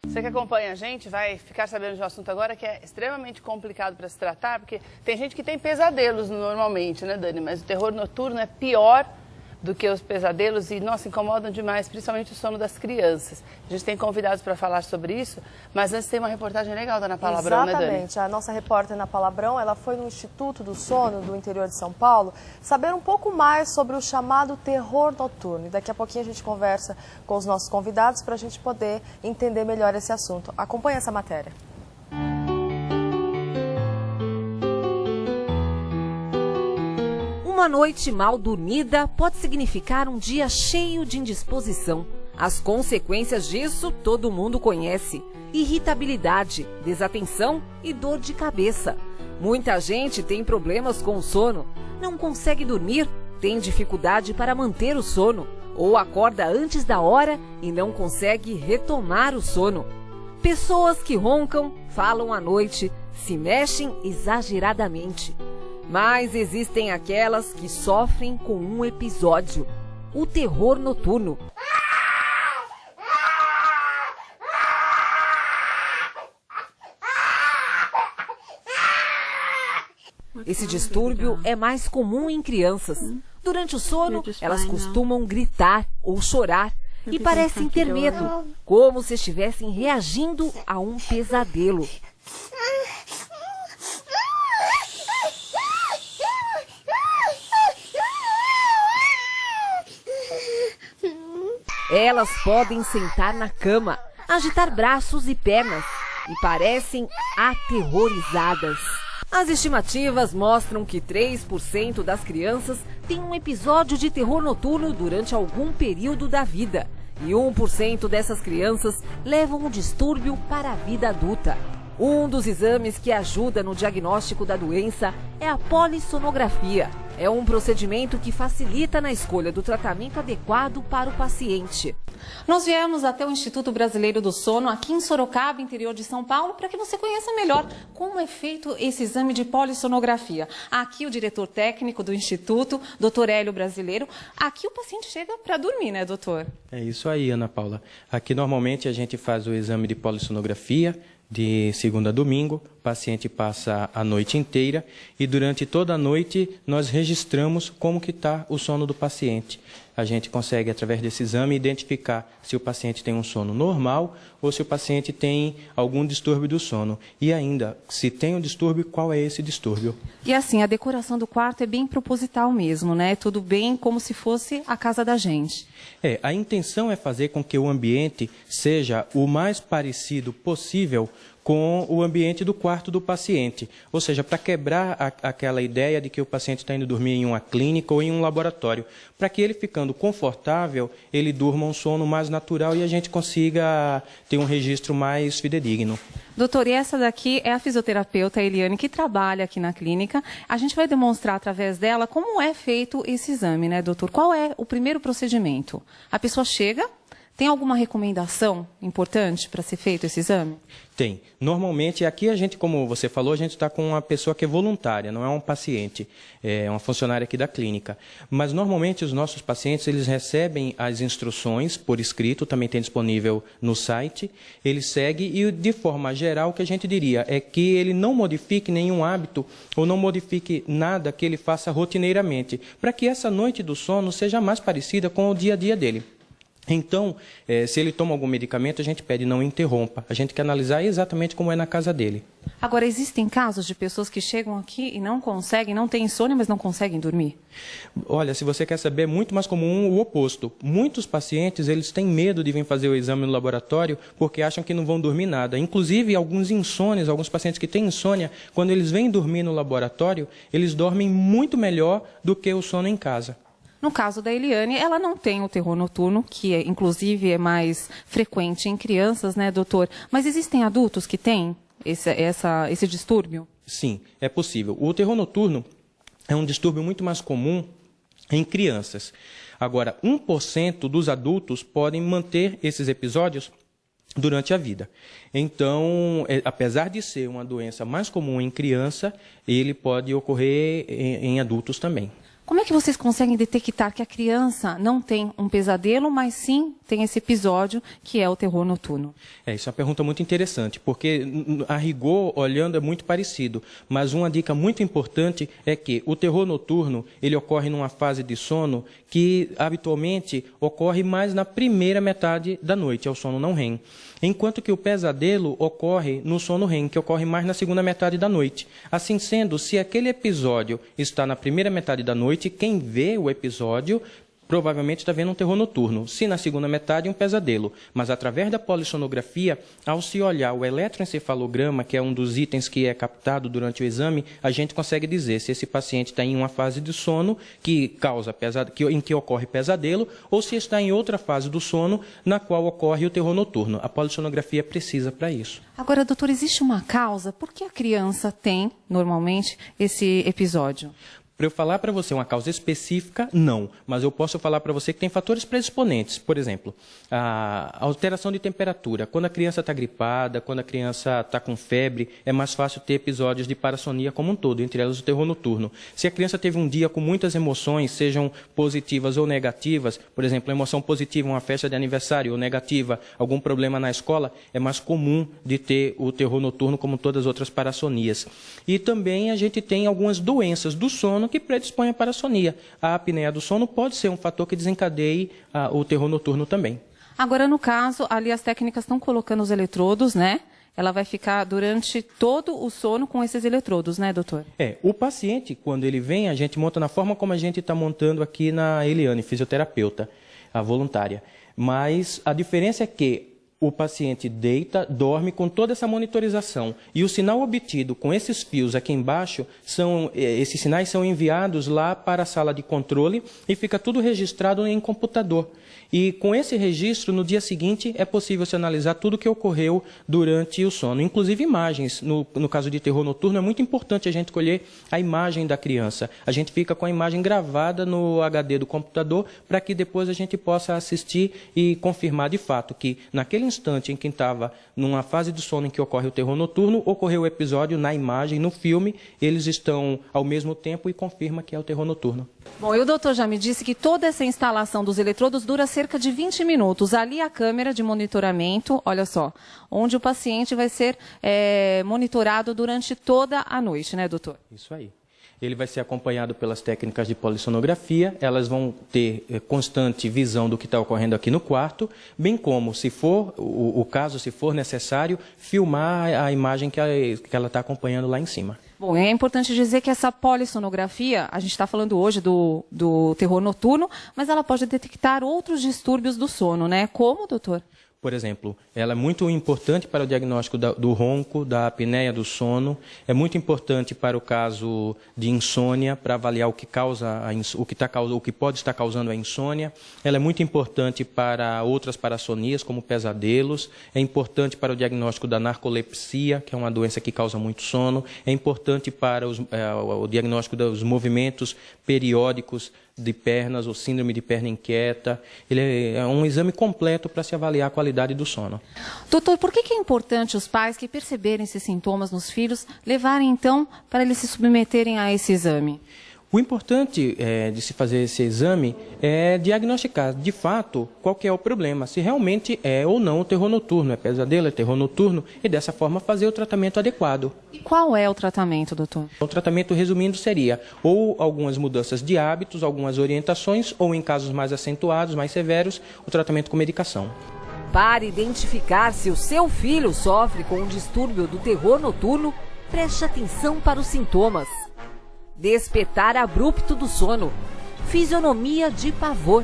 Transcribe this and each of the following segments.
Você que acompanha a gente vai ficar sabendo de um assunto agora que é extremamente complicado para se tratar, porque tem gente que tem pesadelos normalmente, né, Dani? Mas o terror noturno é pior do que os pesadelos e, nossa, incomodam demais, principalmente o sono das crianças. A gente tem convidados para falar sobre isso, mas antes tem uma reportagem legal da Ana Paula Abrão, né, Dani? Exatamente. A nossa repórter Ana Paula Abrão, ela foi no Instituto do Sono do interior de São Paulo saber um pouco mais sobre o chamado terror noturno. E daqui a pouquinho a gente conversa com os nossos convidados para a gente poder entender melhor esse assunto. Acompanhe essa matéria. Uma noite mal dormida pode significar um dia cheio de indisposição. As consequências disso todo mundo conhece: irritabilidade, desatenção e dor de cabeça. Muita gente tem problemas com o sono, não consegue dormir, tem dificuldade para manter o sono, ou acorda antes da hora e não consegue retomar o sono. Pessoas que roncam, falam à noite, se mexem exageradamente. Mas existem aquelas que sofrem com um episódio: o terror noturno. Esse distúrbio é mais comum em crianças. Durante o sono, elas costumam gritar ou chorar e parecem ter medo, como se estivessem reagindo a um pesadelo. Elas podem sentar na cama, agitar braços e pernas e parecem aterrorizadas. As estimativas mostram que 3% das crianças têm um episódio de terror noturno durante algum período da vida. E 1% dessas crianças levam o distúrbio para a vida adulta. Um dos exames que ajuda no diagnóstico da doença é a polissonografia. É um procedimento que facilita na escolha do tratamento adequado para o paciente. Nós viemos até o Instituto Brasileiro do Sono, aqui em Sorocaba, interior de São Paulo, para que você conheça melhor como é feito esse exame de polissonografia. Aqui o diretor técnico do Instituto, Dr. Hélio Brasileiro. Aqui o paciente chega para dormir, né, doutor? É isso aí, Ana Paula. Aqui normalmente a gente faz o exame de polissonografia de segunda a domingo, o paciente passa a noite inteira e durante toda a noite nós registramos como que está o sono do paciente. A gente consegue, através desse exame, identificar se o paciente tem um sono normal ou se o paciente tem algum distúrbio do sono. E ainda, se tem um distúrbio, qual é esse distúrbio? E assim, a decoração do quarto é bem proposital mesmo, né? Tudo bem como se fosse a casa da gente. A intenção é fazer com que o ambiente seja o mais parecido possível com o ambiente do quarto do paciente. Ou seja, para quebrar aquela ideia de que o paciente está indo dormir em uma clínica ou em um laboratório. Para que ele, ficando confortável, ele durma um sono mais natural e a gente consiga ter um registro mais fidedigno. Doutor, e essa daqui é a fisioterapeuta Eliane, que trabalha aqui na clínica. A gente vai demonstrar através dela como é feito esse exame, né, doutor? Qual é o primeiro procedimento? A pessoa chega... Tem alguma recomendação importante para ser feito esse exame? Tem. Normalmente, aqui a gente, como você falou, a gente está com uma pessoa que é voluntária, não é um paciente, é uma funcionária aqui da clínica. Mas, normalmente, os nossos pacientes, eles recebem as instruções por escrito, também tem disponível no site, ele segue e, de forma geral, o que a gente diria é que ele não modifique nenhum hábito ou não modifique nada que ele faça rotineiramente, para que essa noite do sono seja mais parecida com o dia a dia dele. Então, se ele toma algum medicamento, a gente pede não interrompa. A gente quer analisar exatamente como é na casa dele. Agora, existem casos de pessoas que chegam aqui e não conseguem, não têm insônia, mas não conseguem dormir? Olha, se você quer saber, é muito mais comum o oposto. Muitos pacientes, eles têm medo de vir fazer o exame no laboratório porque acham que não vão dormir nada. Inclusive, alguns insônios, alguns pacientes que têm insônia, quando eles vêm dormir no laboratório, eles dormem muito melhor do que o sono em casa. No caso da Eliane, ela não tem o terror noturno, que inclusive é mais frequente em crianças, né, doutor? Mas existem adultos que têm esse distúrbio? Sim, é possível. O terror noturno é um distúrbio muito mais comum em crianças. Agora, 1% dos adultos podem manter esses episódios durante a vida. Então, apesar de ser uma doença mais comum em criança, ele pode ocorrer em adultos também. Como é que vocês conseguem detectar que a criança não tem um pesadelo, mas sim tem esse episódio que é o terror noturno? Isso é uma pergunta muito interessante, porque a rigor, olhando, é muito parecido. Mas uma dica muito importante é que o terror noturno, ele ocorre numa fase de sono que habitualmente ocorre mais na primeira metade da noite, é o sono não REM. Enquanto que o pesadelo ocorre no sono REM, que ocorre mais na segunda metade da noite. Assim sendo, se aquele episódio está na primeira metade da noite, quem vê o episódio provavelmente está vendo um terror noturno. Se na segunda metade, um pesadelo. Mas através da polissonografia, ao se olhar o eletroencefalograma, que é um dos itens que é captado durante o exame, a gente consegue dizer se esse paciente está em uma fase de sono em que ocorre pesadelo, ou se está em outra fase do sono na qual ocorre o terror noturno. A polissonografia precisa para isso. Agora, doutor, existe uma causa? Por que a criança tem, normalmente, esse episódio? Para eu falar para você uma causa específica, não. Mas eu posso falar para você que tem fatores predisponentes. Por exemplo, a alteração de temperatura. Quando a criança está gripada, quando a criança está com febre, é mais fácil ter episódios de parassonia como um todo, entre elas o terror noturno. Se a criança teve um dia com muitas emoções, sejam positivas ou negativas, por exemplo, emoção positiva, uma festa de aniversário, ou negativa, algum problema na escola, é mais comum de ter o terror noturno como todas as outras parassonias. E também a gente tem algumas doenças do sono que predispõe à parassonia. A apneia do sono pode ser um fator que desencadeie o terror noturno também. Agora, no caso, ali as técnicas estão colocando os eletrodos, né? Ela vai ficar durante todo o sono com esses eletrodos, né, doutor? O paciente, quando ele vem, a gente monta na forma como a gente está montando aqui na Eliane, fisioterapeuta, a voluntária. Mas a diferença é que o paciente deita, dorme com toda essa monitorização. E o sinal obtido com esses fios aqui embaixo, esses sinais são enviados lá para a sala de controle e fica tudo registrado em computador. E com esse registro, no dia seguinte, é possível se analisar tudo o que ocorreu durante o sono. Inclusive imagens. No caso de terror noturno, é muito importante a gente colher a imagem da criança. A gente fica com a imagem gravada no HD do computador para que depois a gente possa assistir e confirmar de fato que naquele instante em que estava numa fase do sono em que ocorre o terror noturno, ocorreu o episódio na imagem, no filme, eles estão ao mesmo tempo e confirma que é o terror noturno. Bom, e o doutor já me disse que toda essa instalação dos eletrodos dura cerca de 20 minutos. Ali a câmera de monitoramento, olha só, onde o paciente vai ser monitorado durante toda a noite, né, doutor? Isso aí. Ele vai ser acompanhado pelas técnicas de polissonografia, elas vão ter constante visão do que está ocorrendo aqui no quarto, bem como, se for o caso, se for necessário, filmar a imagem que ela está acompanhando lá em cima. Bom, é importante dizer que essa polissonografia, a gente está falando hoje do terror noturno, mas ela pode detectar outros distúrbios do sono, né? Como, doutor? Por exemplo, ela é muito importante para o diagnóstico do ronco, da apneia do sono, é muito importante para o caso de insônia, para avaliar o que pode estar causando a insônia. Ela é muito importante para outras parassonias, como pesadelos. É importante para o diagnóstico da narcolepsia, que é uma doença que causa muito sono. É importante para o diagnóstico dos movimentos periódicos de pernas, ou síndrome de perna inquieta. Ele é um exame completo para se avaliar a qualidade do sono. Doutor, por que é importante os pais que perceberem esses sintomas nos filhos levarem, então, para eles se submeterem a esse exame? O importante de se fazer esse exame é diagnosticar, de fato, qual que é o problema, se realmente é ou não o terror noturno, é pesadelo, é terror noturno, e dessa forma fazer o tratamento adequado. E qual é o tratamento, doutor? O tratamento, resumindo, seria ou algumas mudanças de hábitos, algumas orientações, ou em casos mais acentuados, mais severos, o tratamento com medicação. Para identificar se o seu filho sofre com um distúrbio do terror noturno, preste atenção para os sintomas. Despertar abrupto do sono, fisionomia de pavor,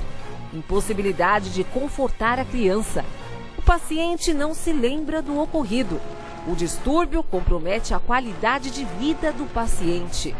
impossibilidade de confortar a criança. O paciente não se lembra do ocorrido. O distúrbio compromete a qualidade de vida do paciente.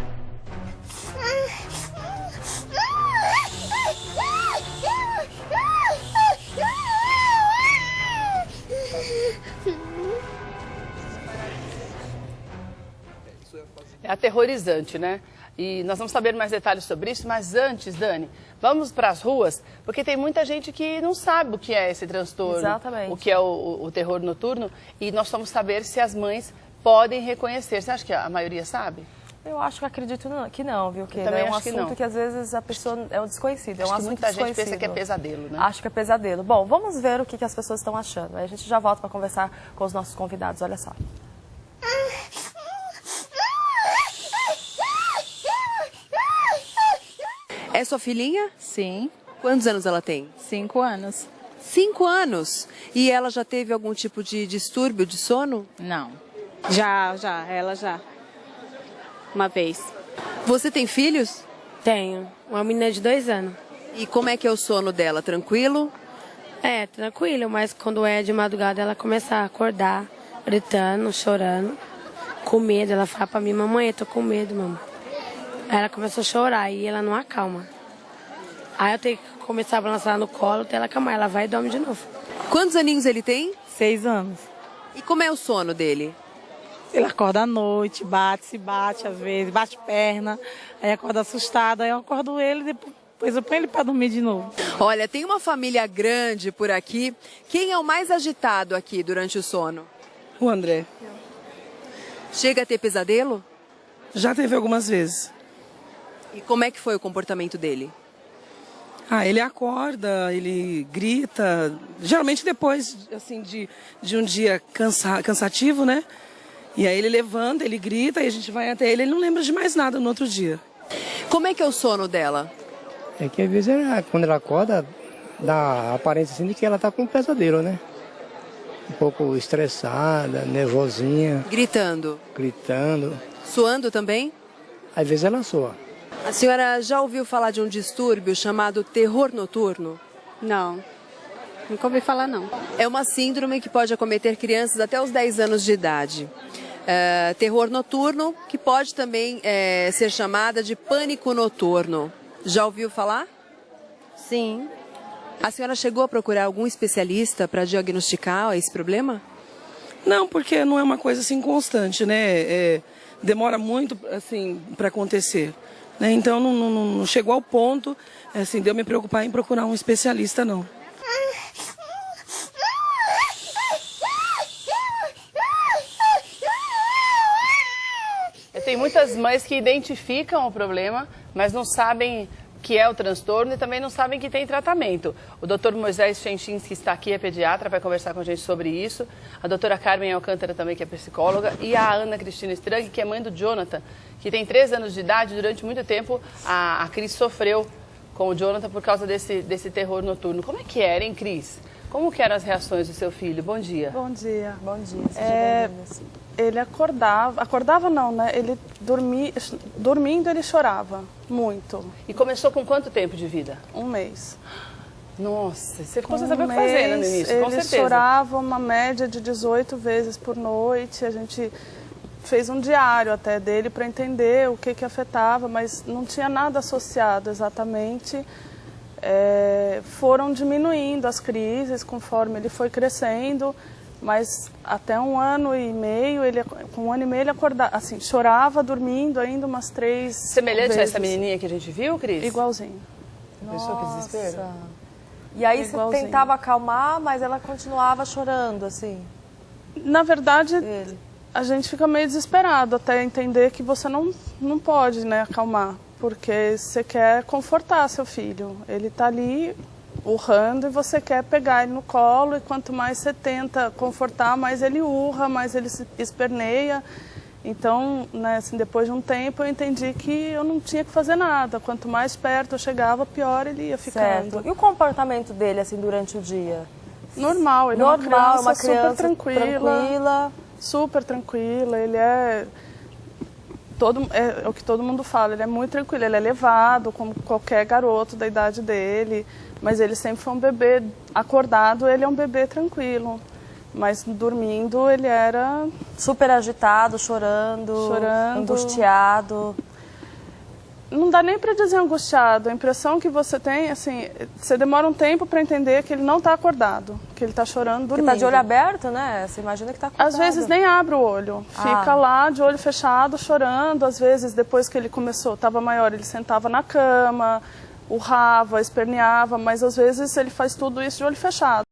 É aterrorizante, né? E nós vamos saber mais detalhes sobre isso, mas antes, Dani, vamos para as ruas, porque tem muita gente que não sabe o que é esse transtorno, Exatamente. O que é o terror noturno, e nós vamos saber se as mães podem reconhecer. Você acha que a maioria sabe? Eu acho que acredito que não, viu, Keila? também É um acho que assunto não. que às vezes a pessoa é um desconhecido, é um Acho que assunto muita gente desconhecido. pensa que é pesadelo, né? Acho que é pesadelo. Bom, vamos ver o que as pessoas estão achando. Aí a gente já volta para conversar com os nossos convidados, olha só. É sua filhinha? Sim, Quantos anos ela tem? 5 anos. 5 anos. E ela já teve algum tipo de distúrbio de sono? Não. Ela já. Uma vez. Você tem filhos? Tenho. Uma menina de 2 anos. E como é que é o sono dela? Tranquilo? É, tranquilo, mas quando é de madrugada ela começa a acordar, gritando, chorando, com medo. Ela fala pra mim, mamãe, eu tô com medo, mamãe. Aí ela começa a chorar e ela não acalma. Aí eu tenho que começar a balançar no colo até ela acalmar. Ela vai e dorme de novo. Quantos aninhos ele tem? 6 anos. E como é o sono dele? Ele acorda à noite, se bate às vezes, bate perna, aí acorda assustado, aí eu acordo ele e depois eu ponho ele para dormir de novo. Olha, tem uma família grande por aqui. Quem é o mais agitado aqui durante o sono? O André. Chega a ter pesadelo? Já teve algumas vezes. E como é que foi o comportamento dele? Ele acorda, ele grita, geralmente depois assim, de um dia cansativo, né? E aí ele levanta, ele grita e a gente vai até ele não lembra de mais nada no outro dia. Como é que é o sono dela? É que às vezes quando ela acorda, dá a aparência assim de que ela tá com um pesadelo, né? Um pouco estressada, nervosinha. Gritando? Gritando. Suando também? Às vezes ela soa. A senhora já ouviu falar de um distúrbio chamado terror noturno? Não. Nunca ouvi falar, não. É uma síndrome que pode acometer crianças até os 10 anos de idade. Terror noturno, que pode também ser chamada de pânico noturno. Já ouviu falar? Sim. A senhora chegou a procurar algum especialista para diagnosticar esse problema? Não, porque não é uma coisa assim constante, né? Demora muito assim para acontecer. Né? Então não chegou ao ponto assim, de eu me preocupar em procurar um especialista, não. Tem muitas mães que identificam o problema, mas não sabem que é o transtorno e também não sabem que tem tratamento. O Dr. Moisés Schenchinski, que está aqui, é pediatra, vai conversar com a gente sobre isso. A doutora Carmen Alcântara também, que é psicóloga. E a Ana Cristina Strang, que é mãe do Jonathan, que tem 3 anos de idade. Durante muito tempo, a Cris sofreu com o Jonathan por causa desse terror noturno. Como é que era, hein, Cris? Como que eram as reações do seu filho? Bom dia. Bom dia. Bom dia, seja bem-vindo. Ele acordava não, né? Ele dormindo ele chorava muito. E começou com quanto tempo de vida? 1 mês. Nossa, você ficou sem saber o que fazer, né, no início, com certeza. Ele chorava uma média de 18 vezes por noite. A gente fez um diário até dele para entender o que afetava, mas não tinha nada associado exatamente. Foram diminuindo as crises conforme ele foi crescendo. Mas até 1 ano e meio, com 1 ano e meio ele acordava, assim, chorava dormindo ainda umas 3 Semelhante vezes. a essa menininha que a gente viu, Cris? Igualzinho. Pensou que desespero? E aí Igualzinho. você tentava acalmar, mas ela continuava chorando, assim? Na verdade, a gente fica meio desesperado até entender que você não pode, né, acalmar. Porque você quer confortar seu filho. Ele está ali urrando e você quer pegar ele no colo, e quanto mais você tenta confortar, mais ele urra, mais ele se esperneia. Então, né, assim, depois de um tempo eu entendi que eu não tinha que fazer nada. Quanto mais perto eu chegava, pior ele ia ficando. Certo. E o comportamento dele, assim, durante o dia? Normal, ele Normal, é uma criança super tranquila. Super tranquila, ele é o que todo mundo fala, ele é muito tranquilo, ele é levado, como qualquer garoto da idade dele, mas ele sempre foi um bebê acordado, ele é um bebê tranquilo, mas dormindo ele era... Super agitado, chorando, angustiado. Não dá nem para dizer angustiado, a impressão que você tem, assim, você demora um tempo para entender que ele não está acordado, que ele está chorando, dormindo. Porque está de olho aberto, né? Você imagina que está acordado. Às vezes nem abre o olho, fica lá de olho fechado, chorando. Às vezes, depois que ele começou, estava maior, ele sentava na cama, urrava, esperneava, mas às vezes ele faz tudo isso de olho fechado.